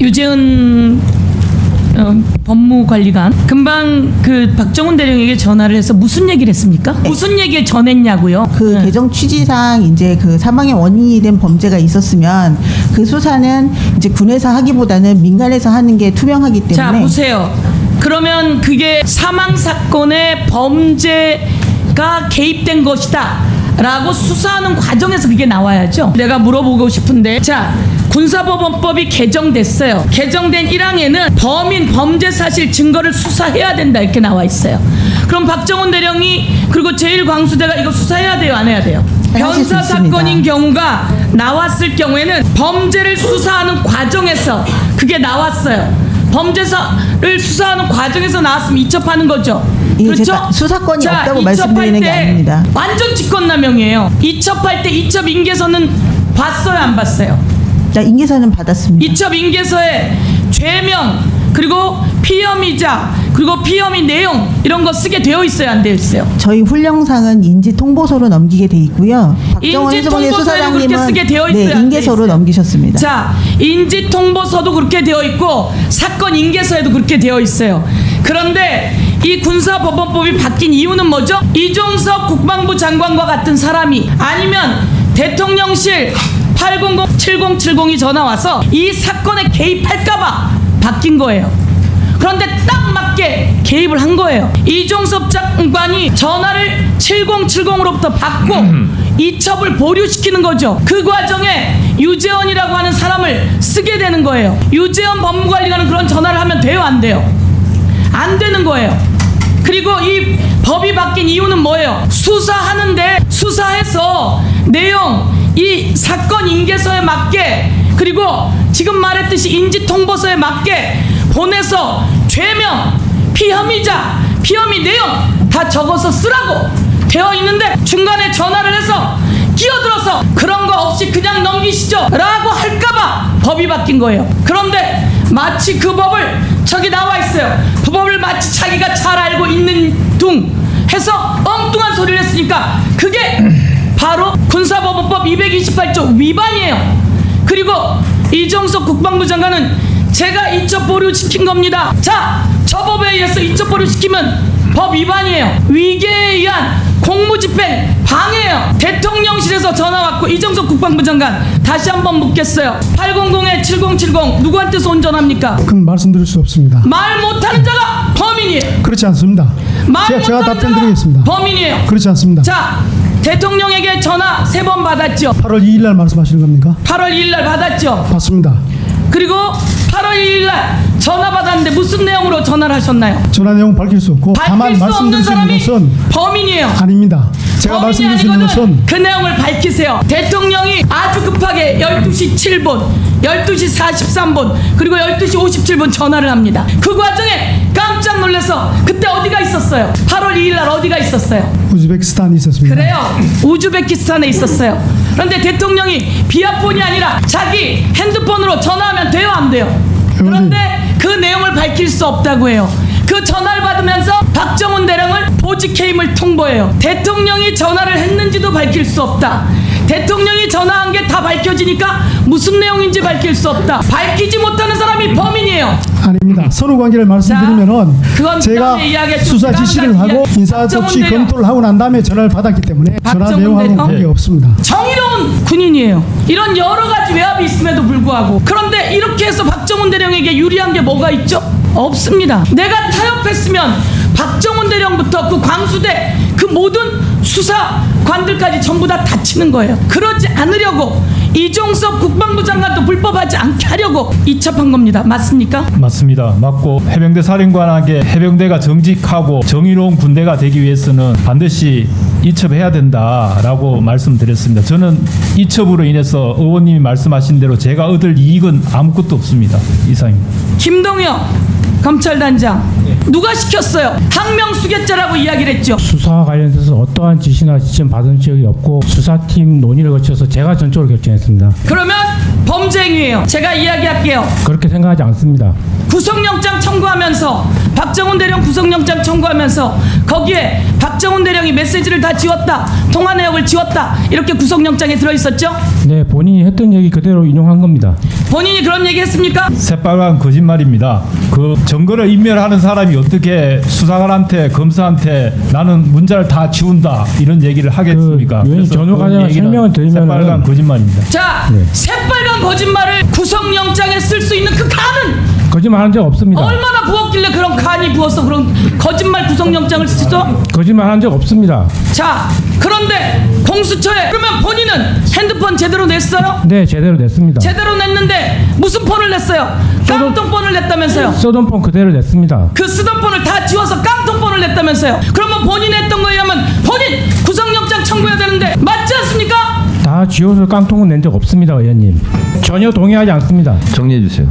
유재은 법무관리관 금방 그 박정훈 대령에게 전화를 해서 무슨 얘기를 했습니까? 무슨 얘기를 전했냐고요? 그 개정 취지상 이제 그 사망의 원인이 된 범죄가 있었으면 그 수사는 이제 군에서 하기보다는 민간에서 하는 게 투명하기 때문에. 자, 보세요. 그러면 그게 사망 사건의 범죄가 개입된 것이다 라고 수사하는 과정에서 그게 나와야죠. 내가 물어보고 싶은데, 자, 군사법원법이 개정됐어요. 개정된 1항에는 범인 범죄 사실 증거를 수사해야 된다 이렇게 나와 있어요. 그럼 박정훈 대령이 그리고 제1광수대가 이거 수사해야 돼요, 안 해야 돼요? 변사 사건인 경우가 나왔을 경우에는 범죄를 수사하는 과정에서 그게 나왔어요. 범죄를 수사하는 과정에서 나왔으면 이첩하는 거죠. 그렇죠? 수사권이 없다고 말씀드리는 게 아닙니다. 완전 직권남용이에요. 이첩할 때 이첩 인계서는 봤어요, 안 봤어요? 자, 인계서는 받았습니다. 이첩 인계서에 죄명 그리고 피혐의자 그리고 피혐의 내용 이런 거 쓰게 되어 있어요, 안 되어 있어요? 저희 훈령상은 인지 통보서로 넘기게 돼 있고요. 박정훈 인지 수석의 통보서에 그렇게 수사장님은 쓰게 되어 있어요, 안 인계서로 돼 있어요? 넘기셨습니다. 자, 인지 통보서도 그렇게 되어 있고 사건 인계서에도 그렇게 되어 있어요. 그런데 이 군사법원법이 바뀐 이유는 뭐죠? 이종석 국방부 장관과 같은 사람이 아니면 대통령실 800-7070이 전화 와서 이 사건에 개입할까봐 바뀐 거예요. 그런데 딱 맞게 개입을 한 거예요. 이종섭 장관이 전화를 7070으로부터 받고 이첩을 보류시키는 거죠. 그 과정에 유재원이라고 하는 사람을 쓰게 되는 거예요. 유재원 법무관리관은 그런 전화를 하면 돼요, 안 돼요? 안 되는 거예요. 그리고 이 법이 바뀐 이유는 뭐예요? 수사하는데 수사해서 내용 이 사건 인계서에 맞게 그리고 지금 말했듯이 인지통보서에 맞게 보내서 죄명, 피혐의자, 피혐의 내용 다 적어서 쓰라고 되어 있는데 중간에 전화를 해서 끼어들어서 그런 거 없이 그냥 넘기시죠 라고 할까봐 법이 바뀐 거예요. 그런데 마치 그 법을 저기 나와 있어요. 그 법을 마치 자기가 잘 알고 있는 둥 해서 엉뚱한 소리를 했으니까 그게 바로 군사법원법 228조 위반이에요. 그리고 이종석 국방부 장관은 제가 이첩 보류시킨 겁니다. 자, 저 법에 의해서 이첩 보류시키면 법 위반이에요. 위계에 의한 공무집행 방해예요. 대통령실에서 전화 왔고 이종석 국방부 장관 다시 한번 묻겠어요. 800-7070 누구한테서 온 전화입니까? 그건 말씀드릴 수 없습니다. 말 못하는 자가 범인이에요. 그렇지 않습니다. 제가 답변드리겠습니다. 범인이에요. 그렇지 않습니다. 자, 대통령에게 전화 3번 받았죠. 8월 2일 날 말씀하시는 겁니까? 8월 2일 날 받았죠. 맞습니다. 그리고 8월 2일 날 전화 받았는데 무슨 내용으로 전화를 하셨나요? 전화 내용 밝힐 수 없고 다만 밝힐 수 없는 말씀드리는 사람이 것은 범인이에요. 아닙니다. 제가 범인이 말씀드리는 아니거든 것은 그 내용을 밝히세요. 대통령이 아주 급하게 12시 7분, 12시 43분, 그리고 12시 57분 전화를 합니다. 그 과정에 깜짝 놀라서 그때 어디가 있었어요? 8월 2일 날 어디가 있었어요? 우즈베키스탄이 있었습니다. 그래요. 우즈베키스탄에 있었어요. 그런데 대통령이 비아폰이 아니라 자기 핸드폰으로 전화하면 돼요, 안 돼요? 그런데 그 내용을 밝힐 수 없다고 해요. 그 전화를 받으면서 박정훈 대령을 보직해임을 통보해요. 대통령이 전화를 했는지도 밝힐 수 없다. 대통령이 전화한 게 다 밝혀지니까 무슨 내용인지 밝힐 수 없다. 밝히지 못하는 사람이 범인이에요. 아닙니다. 서로 관계를 말씀드리면은 그건 제가 그다음에 이야기했죠. 수사 지시를 하고 인사접치 검토를 하고 난 다음에 전화를 받았기 때문에 전화 내용하고 관계 없습니다. 정의로운 군인이에요. 이런 여러 가지 외압이 있음에도 불구하고. 그런데 이렇게 해서 박정훈 대령에게 유리한 게 뭐가 있죠? 없습니다. 내가 타협했으면 박정훈 대령부터 그 광수대 그 모든 수사관들까지 전부 다 다치는 거예요. 그러지 않으려고 이종석 국방부 장관도 불법하지 않게 하려고 이첩한 겁니다. 맞습니까? 맞습니다. 맞고 해병대 사령관에게 해병대가 정직하고 정의로운 군대가 되기 위해서는 반드시 이첩해야 된다라고 말씀드렸습니다. 저는 이첩으로 인해서 의원님이 말씀하신 대로 제가 얻을 이익은 아무것도 없습니다. 이상입니다. 김동혁 검찰단장 누가 시켰어요? 항명수괴죄라고 이야기를 했죠. 수사와 관련해서 어떠한 지시나 지침 받은 적이 없고 수사팀 논의를 거쳐서 제가 전적으로 결정했습니다. 그러면 범죄 행위예요. 제가 이야기할게요. 그렇게 생각하지 않습니다. 구속영장 청구하면서 박정훈 대령 구속영장 청구하면서 거기에 박정훈 대령이 메시지를 다 지웠다, 통화 내역을 지웠다, 이렇게 구속영장에 들어있었죠. 네, 본인이 했던 얘기 그대로 인용한 겁니다. 본인이 그런 얘기 했습니까? 새빨간 거짓말입니다. 그 증거를 인멸하는 사람이 어떻게 수사관한테 검사한테 나는 문자를 다 지운다 이런 얘기를 하겠습니까? 그 그래서 전후 그 과정을 얘기는 설명을 드리면은 새빨간 거짓말입니다. 자, 네. 새빨간 거짓말을 구속영장에 쓸 수 있는 그 칸은 거짓말한 적 없습니다. 얼마나 부었길래 그런 칸이 부어서 그런 거짓말 구속영장을 쓰죠? 거짓말한 적 없습니다. 자, 그런데 공수처에 그러면 본인은 핸드폰 제대로 냈어요? 네, 제대로 냈습니다. 제대로 냈는데 무슨 폰을 냈어요? 깡통폰을 냈다면서요? 써던 폰 그대로 냈습니다. 그 쓰던 폰을 다 지워서 깡통폰을 냈다면서요? 그러면 본인이 했던 거에 하면 본인 구속영장 청구해야 되는데 맞지 않습니까? 다 지워서 깡통은 낸 적 없습니다, 의원님. 전혀 동의하지 않습니다. 정리해 주세요.